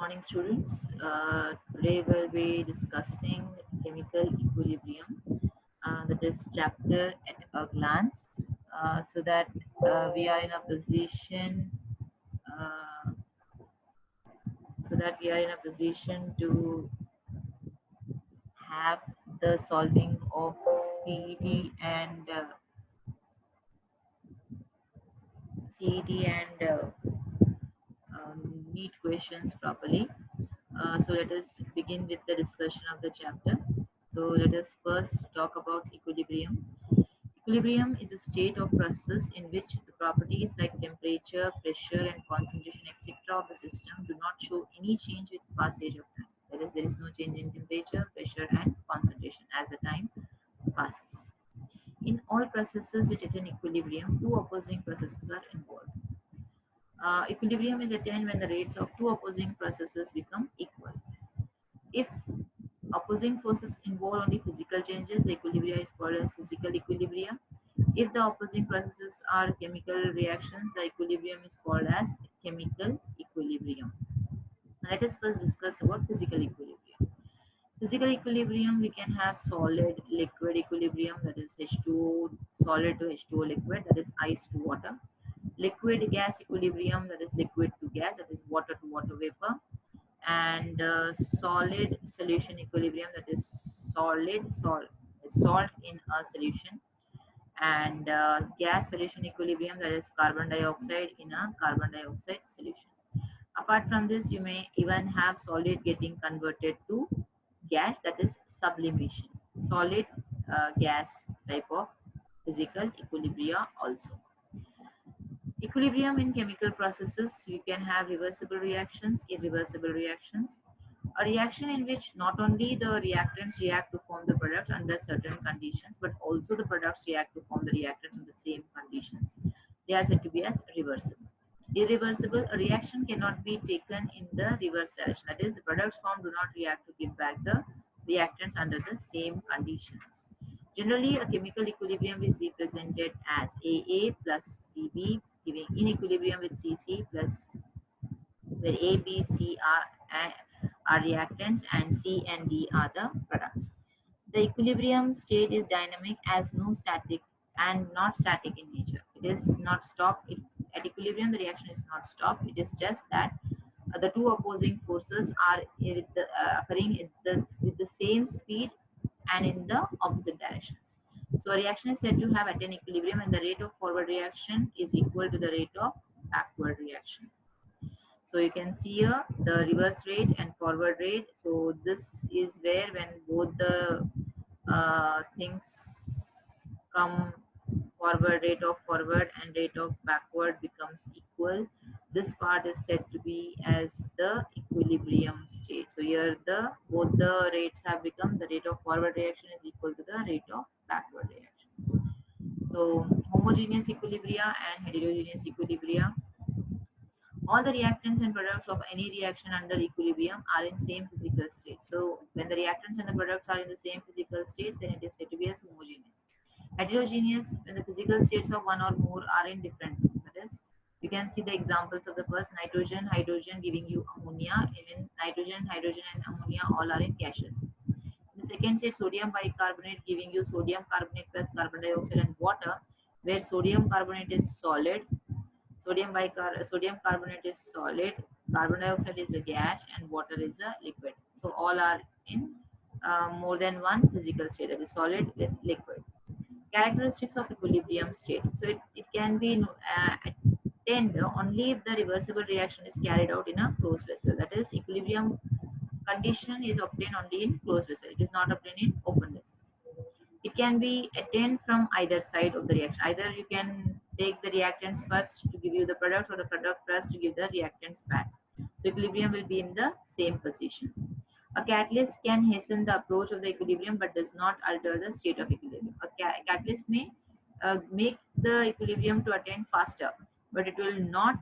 morning, students. Today we'll be discussing chemical equilibrium, that is chapter at a glance, so that we are in a position, uh, to have the solving of CET and NEET questions properly. So let us begin with the discussion of the chapter. So let us first talk about equilibrium. Equilibrium is a state of process in which the properties like temperature, pressure, and concentration, etc., of the system do not show any change with passage of time. That is, there is no change in temperature, pressure, and concentration as the time passes. In all processes which attain equilibrium, two opposing processes are involved. Equilibrium is attained when the rates of two opposing processes become equal. If opposing forces involve only physical changes, the equilibria is called as physical equilibria. If the opposing processes are chemical reactions, the equilibrium is called as chemical equilibrium. Let us first discuss about physical equilibrium. Physical equilibrium, we can have solid liquid equilibrium, that is H2O solid to H2O liquid, that is ice to water. Liquid gas equilibrium, that is liquid to gas, that is water to water vapor. And solid solution equilibrium, that is salt in a solution. And gas solution equilibrium, that is carbon dioxide in a carbon dioxide solution. Apart from this, you may even have solid getting converted to gas, that is sublimation. Solid gas type of physical equilibria also. Equilibrium in chemical processes, you can have reversible reactions, irreversible reactions. A reaction in which not only the reactants react to form the products under certain conditions, but also the products react to form the reactants in the same conditions. They are said to be as reversible. Irreversible, a reaction cannot be taken in the reverse direction. That is, the products formed do not react to give back the reactants under the same conditions. Generally, a chemical equilibrium is represented as AA plus BB, giving in equilibrium with CC plus, where A, B, C are reactants and C and D are the products. The equilibrium state is dynamic as no static and not static in nature. It is not stopped. At equilibrium, the reaction is not stopped. It is just that the two opposing forces are occurring with the same speed and in the opposite directions. So a reaction is said to have attained equilibrium when the rate of forward reaction is equal to the rate of backward reaction. So you can see here the reverse rate and forward rate. So this is where when both the things come forward, rate of forward and rate of backward becomes equal. This part is said to be as the equilibrium state. So here the both the rates have become, the rate of forward reaction is equal to the rate of backward reaction. So homogeneous equilibria and heterogeneous equilibria, all the reactants and products of any reaction under equilibrium are in same physical state. So when the reactants and the products are in the same physical state, then it is said to be as homogeneous. Heterogeneous, when the physical states of one or more are in different. That is, you can see the examples of the first: nitrogen, hydrogen giving you ammonia. Even nitrogen, hydrogen, and ammonia all are in gaseous. The second state, sodium bicarbonate giving you sodium carbonate plus carbon dioxide and water, where sodium carbonate is solid, sodium carbonate is solid, carbon dioxide is a gas, and water is a liquid. So all are in more than one physical state, that is solid with liquid. Characteristics of equilibrium state. So it can be attained only if the reversible reaction is carried out in a closed vessel. That is, equilibrium condition is obtained only in closed vessel. It is not obtained in open vessels. It can be attained from either side of the reaction. Either you can take the reactants first to give you the product, or the product first to give the reactants back. So equilibrium will be in the same position. A catalyst can hasten the approach of the equilibrium but does not alter the state of equilibrium. A catalyst may make the equilibrium to attain faster, but it will not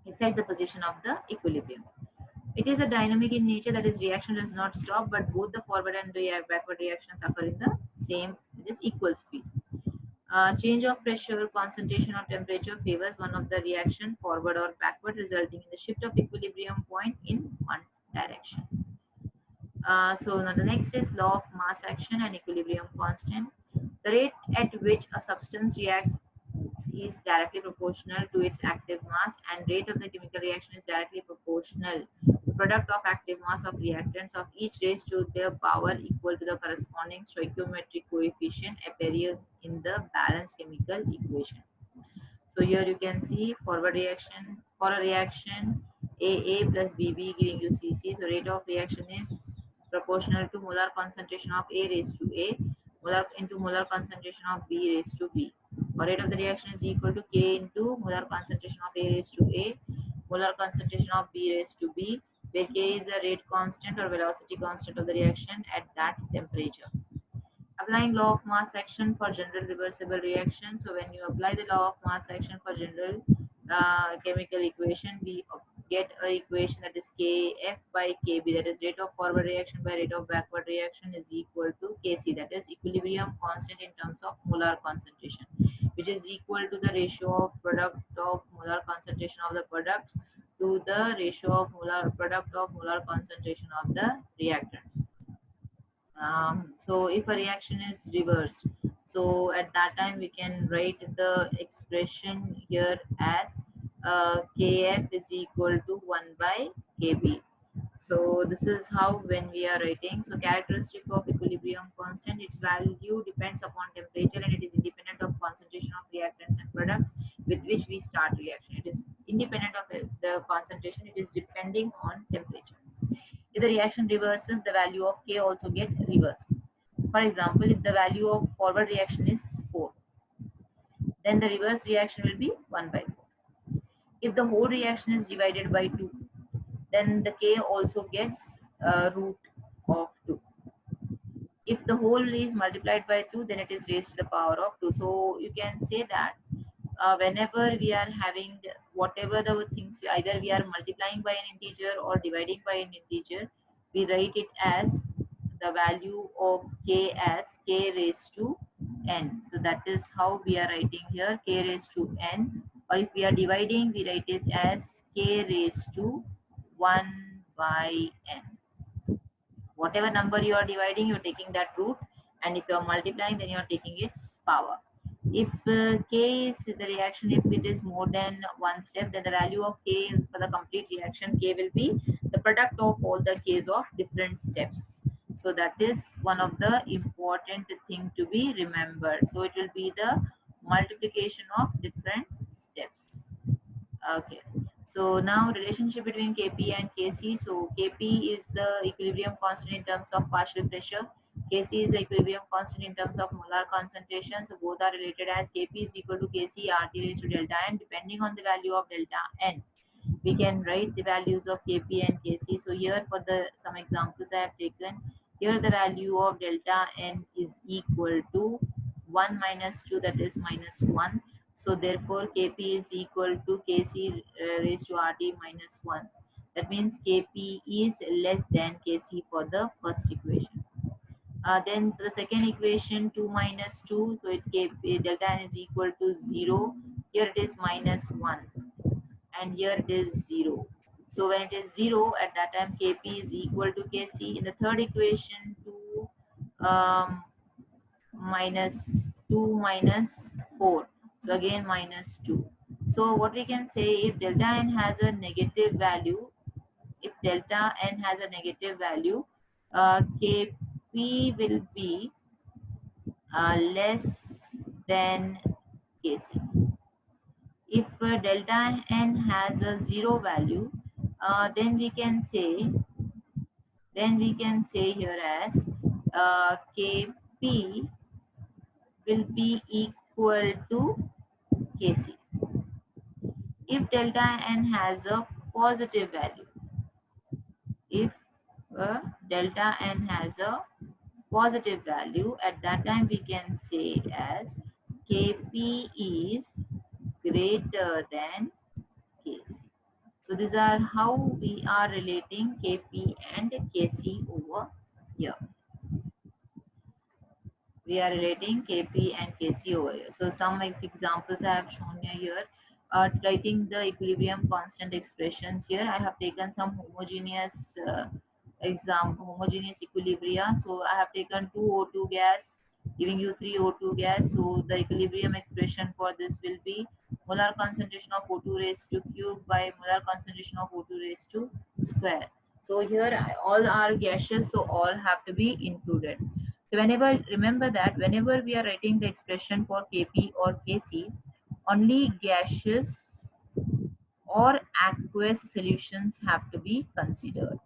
affect the position of the equilibrium. It is a dynamic in nature, that is, reaction does not stop, but both the forward and backward reactions occur in the same, it is equal speed. Change of pressure, concentration, or temperature favors one of the reaction forward or backward, resulting in the shift of equilibrium point in one direction. So now the next is law of mass action and equilibrium constant. The rate at which a substance reacts is directly proportional to its active mass, and rate of the chemical reaction is directly proportional to product of active mass of reactants of each raised to their power equal to the corresponding stoichiometric coefficient appearing in the balanced chemical equation. So here you can see forward reaction for a reaction AA plus BB giving you CC. So rate of reaction is proportional to molar concentration of A raised to A molar into molar concentration of B raised to B. Or rate of the reaction is equal to K into molar concentration of A raised to A molar concentration of B raised to B, where K is the rate constant or velocity constant of the reaction at that temperature. Applying law of mass action for general reversible reaction. So when you apply the law of mass action for general chemical equation, we get a equation that is Kf by Kb, that is rate of forward reaction by rate of backward reaction is equal to Kc, that is equilibrium constant in terms of molar concentration, which is equal to the ratio of product of molar concentration of the product to the ratio of molar product of molar concentration of the reactants. So if a reaction is reversed, so at that time we can write the expression here as Kf is equal to 1 by Kb. So this is how when we are writing. So characteristic of equilibrium constant, its value depends upon temperature and it is independent of concentration of reactants and products with which we start reaction. It is independent of the concentration, it is depending on temperature. If the reaction reverses, the value of K also gets reversed. For example, if the value of forward reaction is 4, then the reverse reaction will be 1 by 4. If the whole reaction is divided by 2, then the K also gets root of 2. If the whole is multiplied by 2, then it is raised to the power of 2. So you can say that whenever we are having whatever the things, either we are multiplying by an integer or dividing by an integer, we write it as the value of K as K raised to n. So that is how we are writing here, K raised to n, or if we are dividing, we write it as K raised to 1 by n. Whatever number you are dividing, you're taking that root, and if you are multiplying, then you are taking its power. If K is the reaction, if it is more than one step, then the value of K for the complete reaction, K will be the product of all the K's of different steps. So that is one of the important thing to be remembered. So it will be the multiplication of different steps. Okay. So now relationship between Kp and Kc. So Kp is the equilibrium constant in terms of partial pressure. Kc is the equilibrium constant in terms of molar concentration. So both are related as Kp is equal to Kc RT raised to delta n. Depending on the value of delta n, we can write the values of Kp and Kc. So here for the some examples I have taken. Here the value of delta n is equal to 1 minus 2, that is minus 1. So therefore Kp is equal to Kc raised to Rt minus 1. That means Kp is less than Kc for the first equation. Then the second equation 2 minus 2, so it Kp delta n is equal to 0. Here it is minus 1 and here it is 0. So when it is 0, at that time Kp is equal to Kc. In the third equation 2 minus 2 minus 4, so again minus 2. So what we can say, if delta n has a negative value, if delta n has a negative value, Kp will be less than Kc. If delta n has a zero value, then we can say here as Kp will be equal to Kc. If delta n has a positive value, if delta n has a positive value, at that time we can say as Kp is greater than Kc. So these are how we are relating Kp and Kc over here. We are relating Kp and Kc over here. So some examples I have shown you here. Writing the equilibrium constant expressions here. I have taken some homogeneous equilibria. So I have taken 2O2 gas, giving you 3O2 gas. So the equilibrium expression for this will be molar concentration of O2 raised to cube by molar concentration of O2 raised to square. So here all are gaseous, so all have to be included. So whenever, remember that whenever we are writing the expression for Kp or Kc, only gaseous or aqueous solutions have to be considered.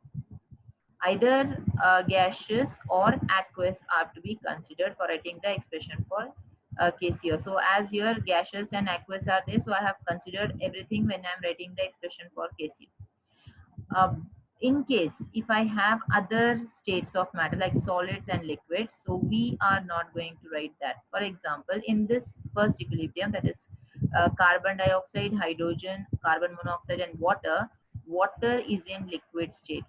Either gaseous or aqueous are to be considered for writing the expression for KCO. So as here gaseous and aqueous are there, so I have considered everything when I am writing the expression for KC. In case if I have other states of matter like solids and liquids, so we are not going to write that. For example, in this first equilibrium, that is carbon dioxide, hydrogen, carbon monoxide, and water, water is in liquid state.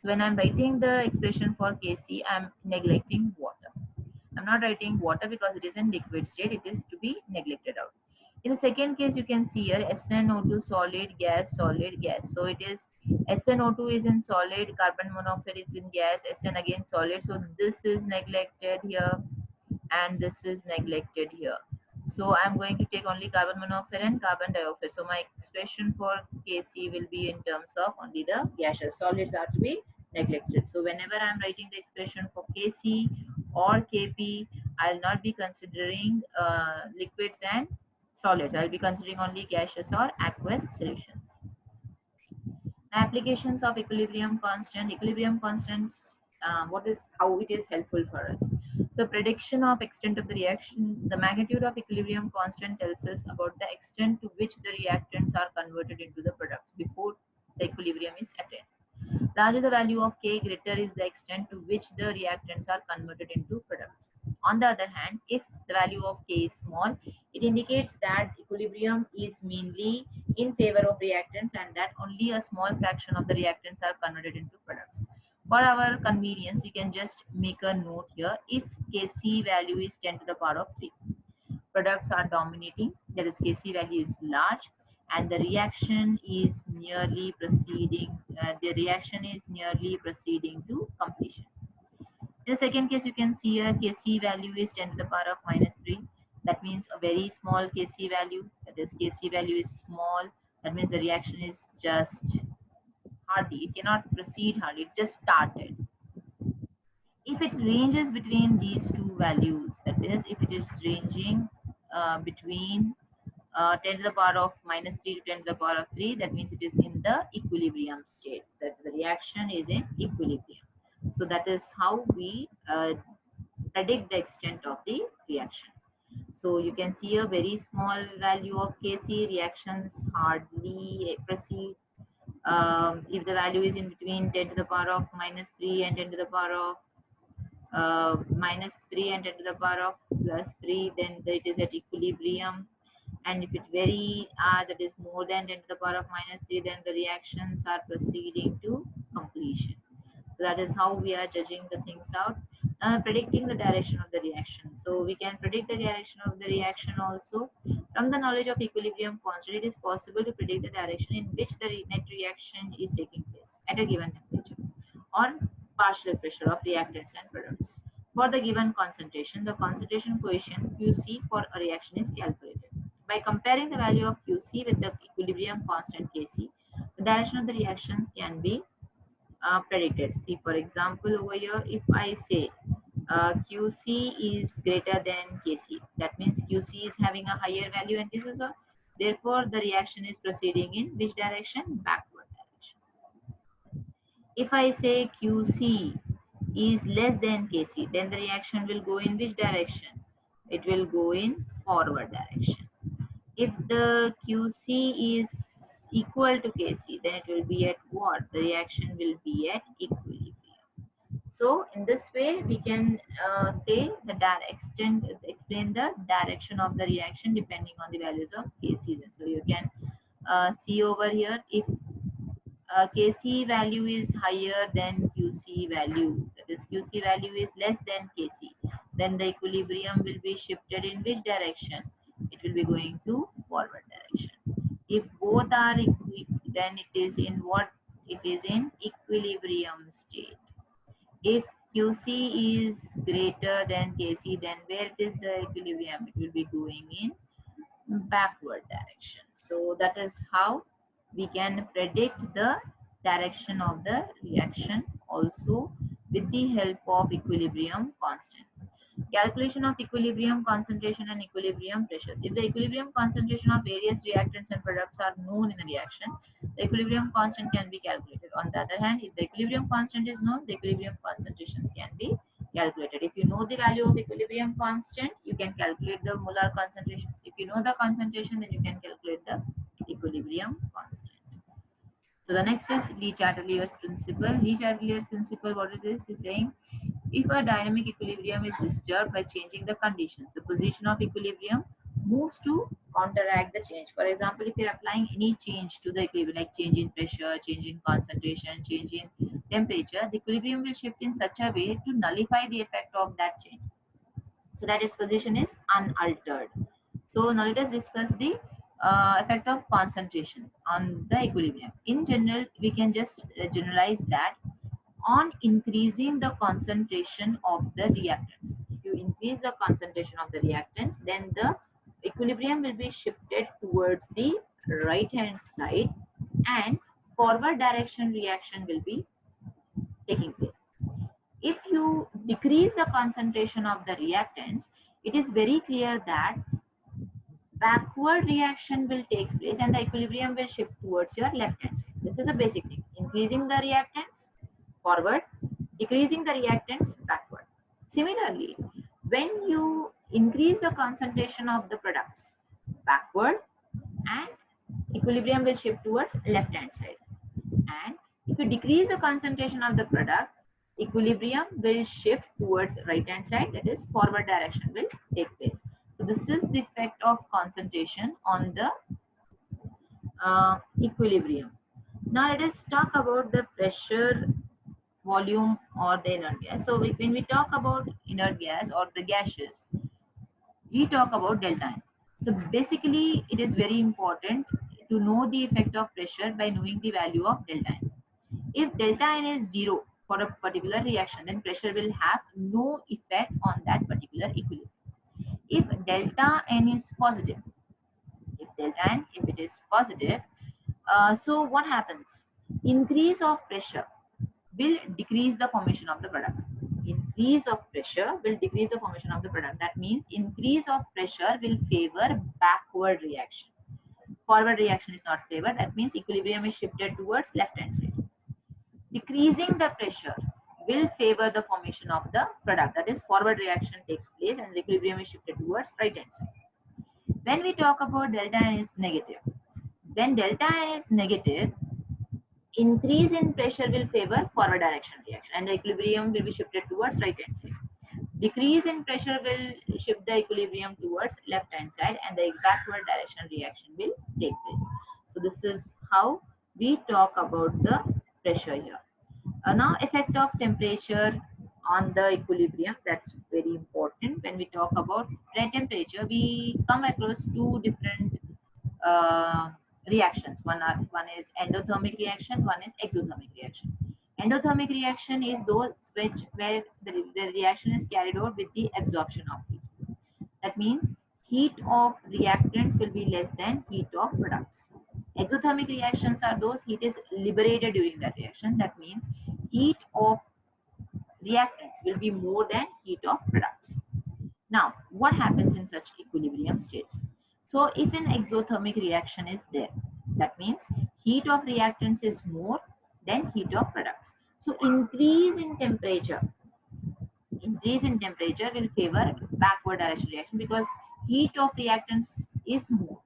So when I'm writing the expression for Kc, I'm neglecting water. I'm not writing water because it is in liquid state, it is to be neglected out. In the second case, you can see here SnO2 solid, gas, solid, gas. So it is SnO2 is in solid, carbon monoxide is in gas, Sn again solid. So this is neglected here and this is neglected here. So I'm going to take only carbon monoxide and carbon dioxide. So my expression for Kc will be in terms of only the gaseous. Solids are to be neglected. So whenever I'm writing the expression for Kc or Kp, I'll not be considering liquids and solids. I'll be considering only gaseous or aqueous solutions. Applications of equilibrium constants, what is how it is helpful for us. So prediction of extent of the reaction, the magnitude of equilibrium constant tells us about the extent to which the reactants are converted into the products before the equilibrium is attained. Larger the value of K, greater is the extent to which the reactants are converted into products. On the other hand, if the value of K is small, it indicates that equilibrium is mainly in favor of reactants and that only a small fraction of the reactants are converted into products. For our convenience, we can just make a note here. If Kc value is 10 to the power of 3, products are dominating, that is Kc value is large, and the reaction is nearly proceeding to completion. In the second case, you can see a Kc value is 10 to the power of minus 3. That means a very small Kc value. That is, Kc value is small. That means the reaction is just hardly. It cannot proceed hardly. It just started. If it ranges between these two values, that is, if it is ranging between 10 to the power of minus 3 to 10 to the power of 3, that means it is in the equilibrium state. That the reaction is in equilibrium. So that is how we predict the extent of the reaction. So you can see a very small value of Kc, reactions hardly proceed. If the value is in between 10 to the power of minus 3 and 10 to the power of minus 3 and 10 to the power of plus 3, then it is at equilibrium. And if it very that is more than 10 to the power of minus 3, then the reactions are proceeding to completion. So that is how we are judging the things out. Predicting the direction of the reaction. So we can predict the direction of the reaction also. From the knowledge of equilibrium constant, it is possible to predict the direction in which the net reaction is taking place at a given temperature or partial pressure of reactants and products. For the given concentration, the concentration coefficient Qc for a reaction is calculated. By comparing the value of Qc with the equilibrium constant Kc, the direction of the reaction can be predicted. See, for example, over here, if I say QC is greater than Kc, that means QC is having a higher value and this is a, therefore the reaction is proceeding in which direction? Backward direction. If I say QC is less than Kc, then the reaction will go in which direction? It will go in forward direction. If the QC is equal to Kc, then it will be at what? The reaction will be at equilibrium. So in this way, we can say the explain the direction of the reaction depending on the values of Kc. So you can see over here, if Kc value is higher than Qc value, that is Qc value is less than Kc, then the equilibrium will be shifted in which direction? It will be going to forward direction. If both are then it is in what? It is in equilibrium state. If QC is greater than KC, then where it is the equilibrium? It will be going in backward direction. So that is how we can predict the direction of the reaction also with the help of equilibrium constant. Calculation of equilibrium concentration and equilibrium pressures. If the equilibrium concentration of various reactants and products are known in a reaction, the equilibrium constant can be calculated. On the other hand, if the equilibrium constant is known, the equilibrium concentrations can be calculated. If you know the value of equilibrium constant, you can calculate the molar concentrations. If you know the concentration, then you can calculate the equilibrium constant. So the next is Le Chatelier's principle. Le Chatelier's principle, what it is saying, if a dynamic equilibrium is disturbed by changing the conditions, the position of equilibrium moves to counteract the change. For example, if you're applying any change to the equilibrium, like change in pressure, change in concentration, change in temperature, the equilibrium will shift in such a way to nullify the effect of that change, so that its position is unaltered. So now let us discuss the effect of concentration on the equilibrium. In general, we can just generalize that on increasing the concentration of the reactants. If you increase the concentration of the reactants, then the equilibrium will be shifted towards the right hand side and forward direction reaction will be taking place. If you decrease the concentration of the reactants, it is very clear that backward reaction will take place and the equilibrium will shift towards your left hand side. This is a basic thing. Increasing the reactants forward, decreasing the reactants backward. Similarly, when you increase the concentration of the products backward, and equilibrium will shift towards left hand side. And if you decrease the concentration of the product, equilibrium will shift towards right hand side, that is forward direction will take place. So this is the effect of concentration on the equilibrium. Now let us talk about the pressure, volume, or the inert gas. So when we talk about inert gas or the gases, we talk about delta N. So basically it is very important to know the effect of pressure by knowing the value of delta N. If delta N is 0 for a particular reaction, then pressure will have no effect on that particular equilibrium. If delta N is positive, if delta N, if it is positive, so what happens? Increase of pressure will decrease the formation of the product. Increase of pressure will decrease the formation of the product. That means increase of pressure will favor backward reaction. Forward reaction is not favored. That means equilibrium is shifted towards left hand side. Decreasing the pressure will favor the formation of the product. That is forward reaction takes place and the equilibrium is shifted towards right hand side. When we talk about delta N is negative, when delta N is negative, increase in pressure will favor forward direction reaction and the equilibrium will be shifted towards right hand side. Decrease in pressure will shift the equilibrium towards left hand side and the backward direction reaction will take place. So this is how we talk about the pressure here. Now effect of temperature on the equilibrium, that's very important. When we talk about temperature, we come across two different reactions. One is endothermic reaction, one is exothermic reaction. Endothermic reaction is those where the reaction is carried out with the absorption of heat. That means heat of reactants will be less than heat of products. Exothermic reactions are those heat is liberated during that reaction. That means heat of reactants will be more than heat of products. Now, what happens in such equilibrium states? So, if an exothermic reaction is there, that means heat of reactants is more than heat of products. So, increase in temperature will favor backward direction reaction because heat of reactants is more.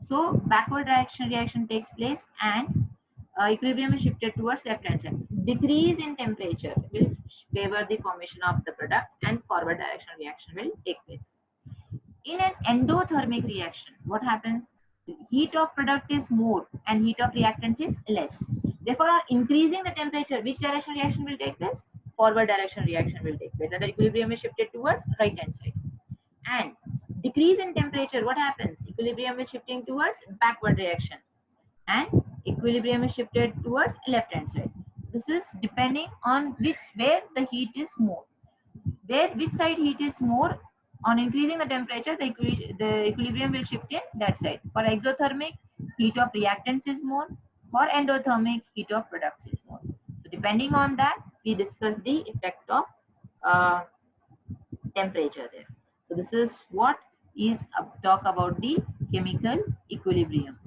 So, backward direction reaction takes place and equilibrium is shifted towards left hand side. Decrease in temperature will favor the formation of the product and forward direction reaction will take place. In an endothermic reaction, what happens? Heat of product is more and heat of reactants is less. Therefore, on increasing the temperature, which direction reaction will take place? forward direction reaction will take place, and the equilibrium is shifted towards right hand side. And decrease in temperature, what happens? Equilibrium is shifting towards backward reaction, and equilibrium is shifted towards left hand side. This is depending on where the heat is more. Which side heat is more, on increasing the temperature, the equilibrium will shift in that side. For exothermic, heat of reactants is more. For endothermic, heat of products is more. So depending on that, we discuss the effect of uh, temperature there. So this is what is talk about the chemical equilibrium.